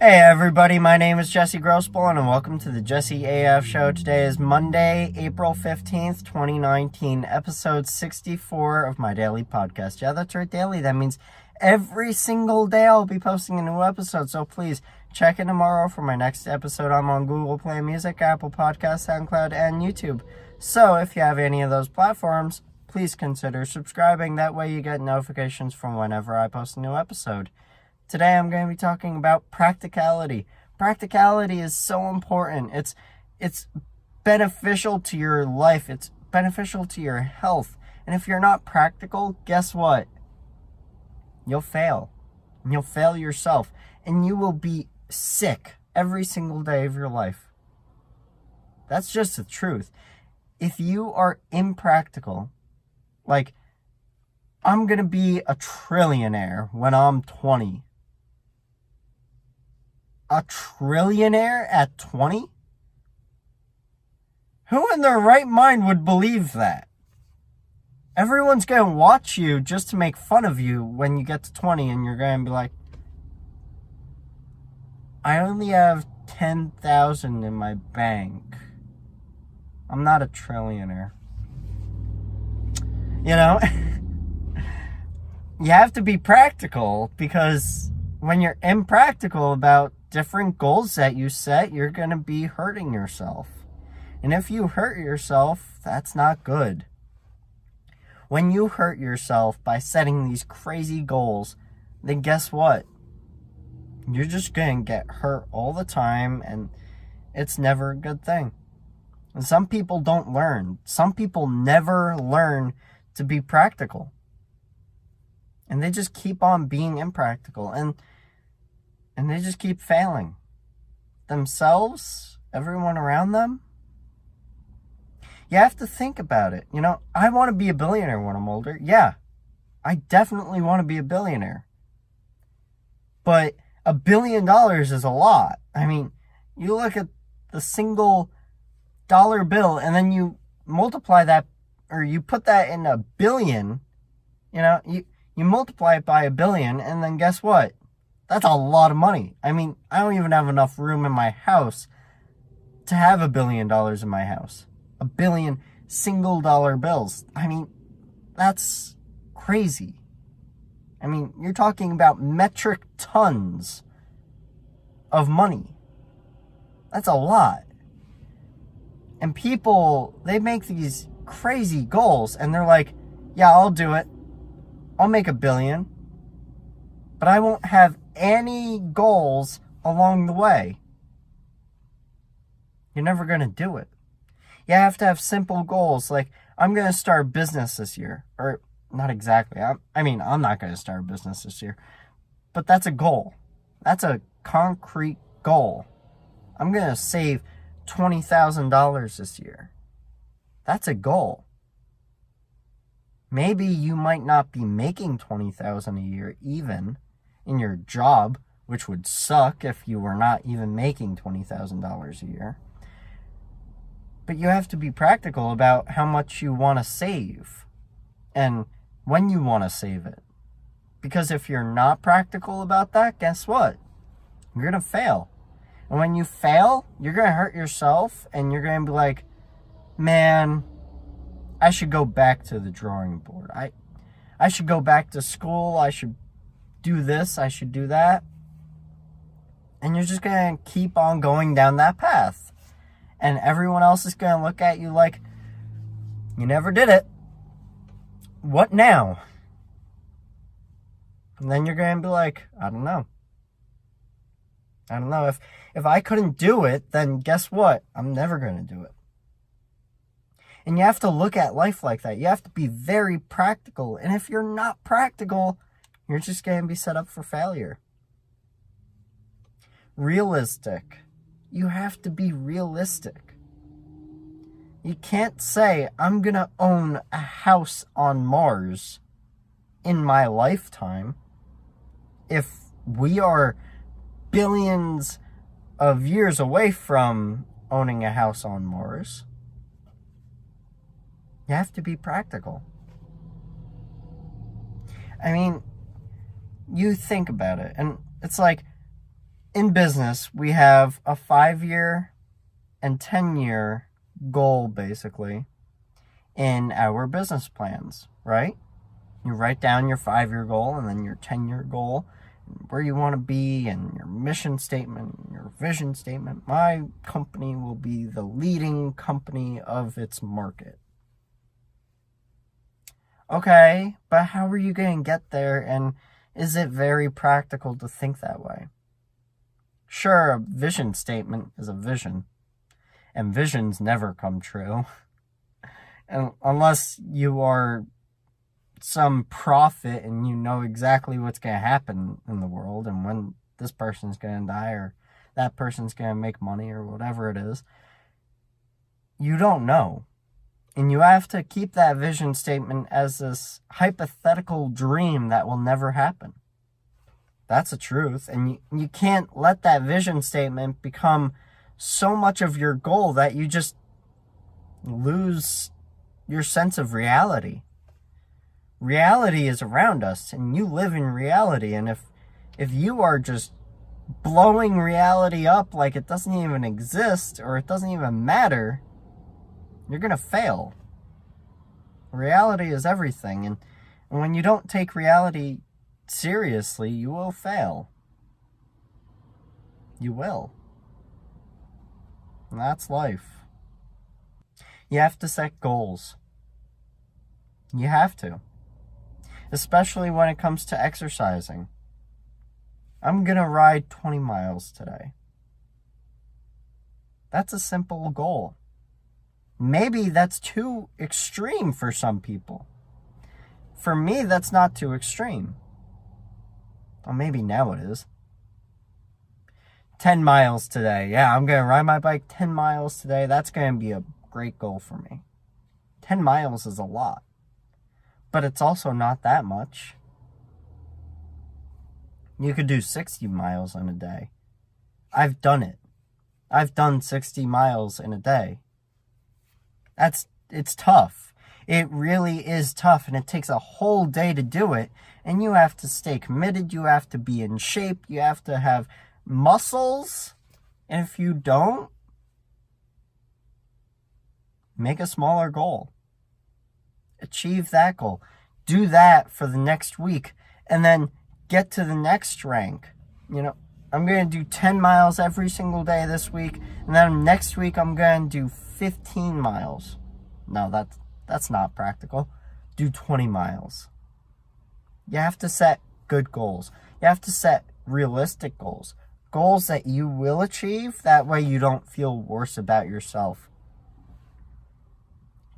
Hey everybody, my name is Jesse Grossbull and welcome to the JesseAF show. Today is Monday, April 15th, 2019, episode 64 of my daily podcast. Yeah, that's right, daily. That means every single day I'll be posting a new episode, so please check in tomorrow for my next episode. I'm on Google Play Music, Apple Podcasts, SoundCloud, and YouTube. So if you have any of those platforms, please consider subscribing. That way you get notifications from whenever I post a new episode. Today I'm going to be talking about practicality. Practicality is so important. It's beneficial to your life. It's beneficial to your health. And if you're not practical, guess what? You'll fail. And you'll fail yourself. And you will be sick every single day of your life. That's just the truth. If you are impractical, like, I'm going to be a trillionaire when I'm 20. A trillionaire at 20? Who in their right mind would believe that? Everyone's going to watch you just to make fun of you when you get to 20 and you're going to be like, I only have 10,000 in my bank. I'm not a trillionaire. You know? You have to be practical, because when you're impractical about different goals that you set, you're going to be hurting yourself. And if you hurt yourself, that's not good. When you hurt yourself by setting these crazy goals, then guess what? You're just going to get hurt all the time, and it's never a good thing. And some people don't learn. Some people never learn to be practical. And they just keep on being impractical. And they just keep failing. Themselves, everyone around them. You have to think about it. You know, I want to be a billionaire when I'm older. Yeah, I definitely want to be a billionaire. But $1 billion is a lot. I mean, you look at the single dollar bill and then you multiply that, or you put that in a billion, you know, you multiply it by 1 billion, and then guess what? That's a lot of money. I mean, I don't even have enough room in my house to have $1 billion in my house. 1 billion single dollar bills. I mean, that's crazy. I mean, you're talking about metric tons of money. That's a lot. And people, they make these crazy goals and they're like, yeah, I'll do it. I'll make 1 billion. But I won't have any goals along the way. You're never going to do it. You have to have simple goals, like, I'm going to start a business this year. Or, not exactly. I'm not going to start a business this year. But that's a goal. That's a concrete goal. I'm going to save $20,000 this year. That's a goal. Maybe you might not be making $20,000 a year even in your job, which would suck if you were not even making $20,000 a year. But you have to be practical about how much you want to save and when you want to save it. Because if you're not practical about that, guess what? You're going to fail. And when you fail, you're going to hurt yourself and you're going to be like, man, I should go back to the drawing board. I should go back to school. I should do this. I should do that. And you're just going to keep on going down that path. And everyone else is going to look at you like, you never did it. What now? And then you're going to be like, I don't know. I don't know. If I couldn't do it, then guess what? I'm never going to do it. And you have to look at life like that. You have to be very practical. And if you're not practical, you're just going to be set up for failure. Realistic. You have to be realistic. You can't say, I'm going to own a house on Mars in my lifetime if we are billions of years away from owning a house on Mars. You have to be practical. I mean, you think about it, and it's like, in business, we have a 5-year and 10-year goal, basically, in our business plans, right? You write down your 5-year goal and then your 10-year goal, where you want to be, and your mission statement, your vision statement. My company will be the leading company of its market. Okay, but how are you going to get there, and is it very practical to think that way? Sure, a vision statement is a vision, and visions never come true. And unless you are some prophet and you know exactly what's going to happen in the world and when this person's going to die or that person's going to make money or whatever it is, you don't know. And you have to keep that vision statement as this hypothetical dream that will never happen. That's the truth. And you can't let that vision statement become so much of your goal that you just lose your sense of reality. Reality is around us, and you live in reality. And if you are just blowing reality up like it doesn't even exist or it doesn't even matter, you're going to fail. Reality is everything. And when you don't take reality seriously, you will fail. You will. And that's life. You have to set goals. You have to. Especially when it comes to exercising. I'm going to ride 20 miles today. That's a simple goal. Maybe that's too extreme for some people. For me, that's not too extreme. Well, maybe now it is. 10 miles today. Yeah, I'm going to ride my bike 10 miles today. That's going to be a great goal for me. 10 miles is a lot. But it's also not that much. You could do 60 miles in a day. I've done it. I've done 60 miles in a day. It's tough. It really is tough, and it takes a whole day to do it. And you have to stay committed. You have to be in shape. You have to have muscles. And if you don't, make a smaller goal. Achieve that goal. Do that for the next week. And then get to the next rank. I'm going to do 10 miles every single day this week. And then next week I'm going to do 15 miles. No, that's not practical. Do 20 miles. You have to set good goals. You have to set realistic goals. Goals that you will achieve. That way you don't feel worse about yourself.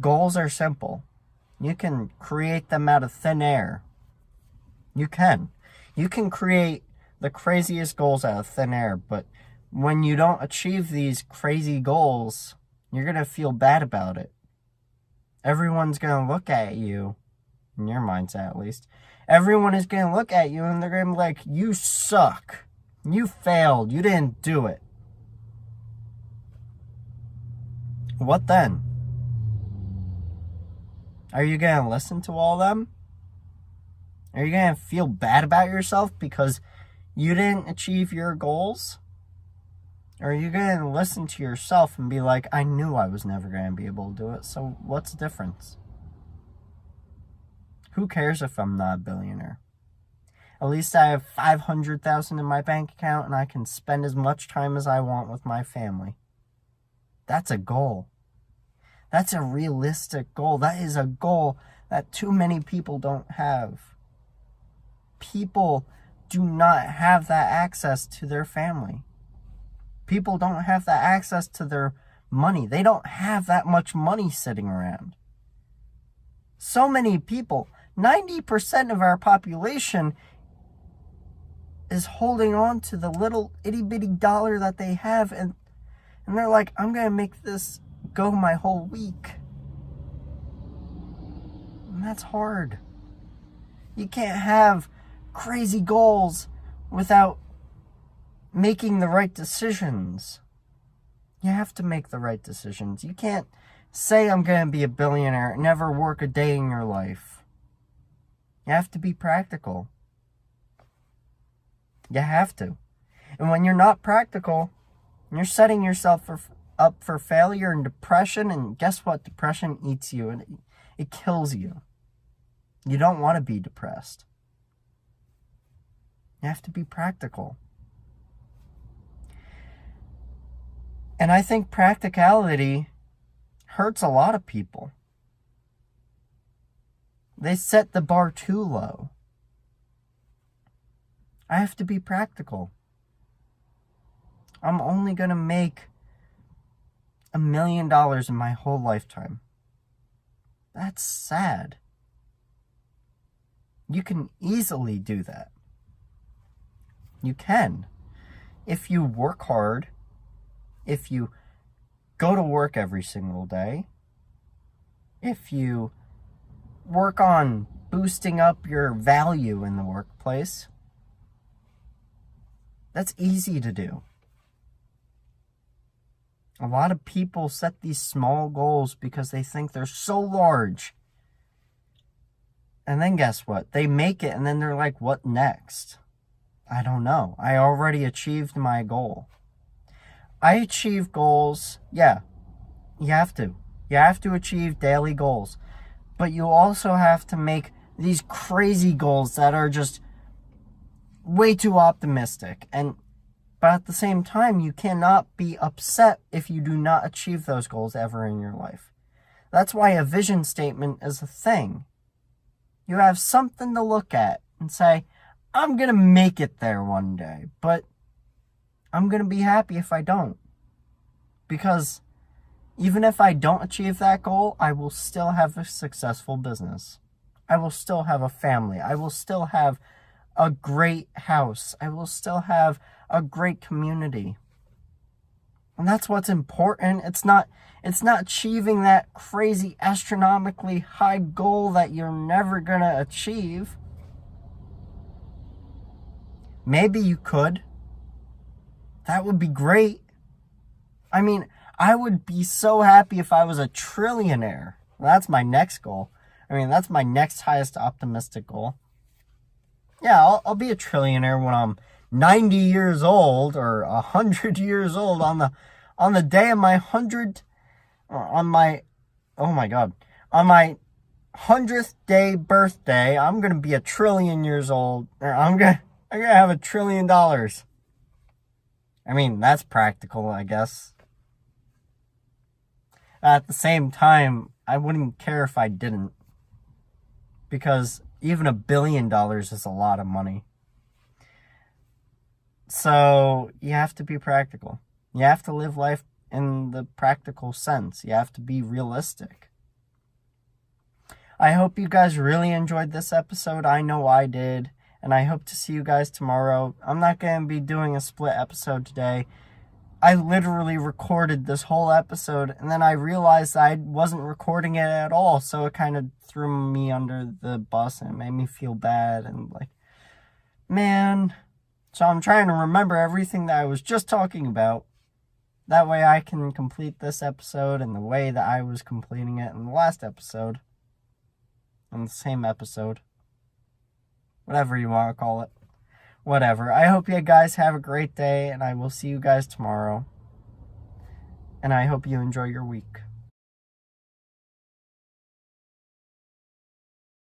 Goals are simple. You can create them out of thin air. You can. You can create the craziest goals out of thin air, but when you don't achieve these crazy goals, you're going to feel bad about it. Everyone's going to look at you, in your mindset at least, everyone is going to look at you and they're going to be like, you suck. You failed. You didn't do it. What then? Are you going to listen to all of them? Are you going to feel bad about yourself because you didn't achieve your goals? Or are you going to listen to yourself and be like, I knew I was never going to be able to do it, so what's the difference? Who cares if I'm not a billionaire? At least I have $500,000 in my bank account and I can spend as much time as I want with my family. That's a goal. That's a realistic goal. That is a goal that too many people don't have. People do not have that access to their family. People don't have that access to their money. They don't have that much money sitting around. So many people, 90% of our population is holding on to the little itty bitty dollar that they have, and they're like, I'm going to make this go my whole week. And that's hard. You can't have crazy goals without making the right decisions. You have to make the right decisions. You can't say I'm going to be a billionaire and never work a day in your life. You have to be practical. You have to. And when you're not practical, you're setting yourself up for failure and depression. And guess what? Depression eats you and it kills you. You don't want to be depressed. You have to be practical. And I think practicality hurts a lot of people. They set the bar too low. I have to be practical. I'm only going to make $1 million in my whole lifetime. That's sad. You can easily do that. You can. If you work hard, if you go to work every single day, if you work on boosting up your value in the workplace, that's easy to do. A lot of people set these small goals because they think they're so large. And then guess what? They make it and then they're like, what next? I don't know. I already achieved my goal. I achieve goals. Yeah, you have to. You have to achieve daily goals. But you also have to make these crazy goals that are just way too optimistic. But at the same time, you cannot be upset if you do not achieve those goals ever in your life. That's why a vision statement is a thing. You have something to look at and say, I'm going to make it there one day, but I'm going to be happy if I don't. Because even if I don't achieve that goal, I will still have a successful business. I will still have a family. I will still have a great house. I will still have a great community. And that's what's important. It's not achieving that crazy astronomically high goal that you're never going to achieve. Maybe you could. That would be great. I mean, I would be so happy if I was a trillionaire. That's my next goal. I mean, that's my next highest optimistic goal. Yeah, I'll be a trillionaire when I'm 90 years old or 100 years old on the day of my 100th, on my 100th day birthday. I'm going to be a trillion years old. Or I'm going to have $1 trillion. I mean, that's practical, I guess. At the same time, I wouldn't care if I didn't. Because even $1 billion is a lot of money. So, you have to be practical. You have to live life in the practical sense. You have to be realistic. I hope you guys really enjoyed this episode. I know I did. And I hope to see you guys tomorrow. I'm not going to be doing a split episode today. I literally recorded this whole episode, and then I realized I wasn't recording it at all, so it kind of threw me under the bus, and it made me feel bad, and like, man. So I'm trying to remember everything that I was just talking about. That way I can complete this episode in the way that I was completing it in the last episode. In the same episode. Whatever you want to call it. Whatever. I hope you guys have a great day, and I will see you guys tomorrow. And I hope you enjoy your week.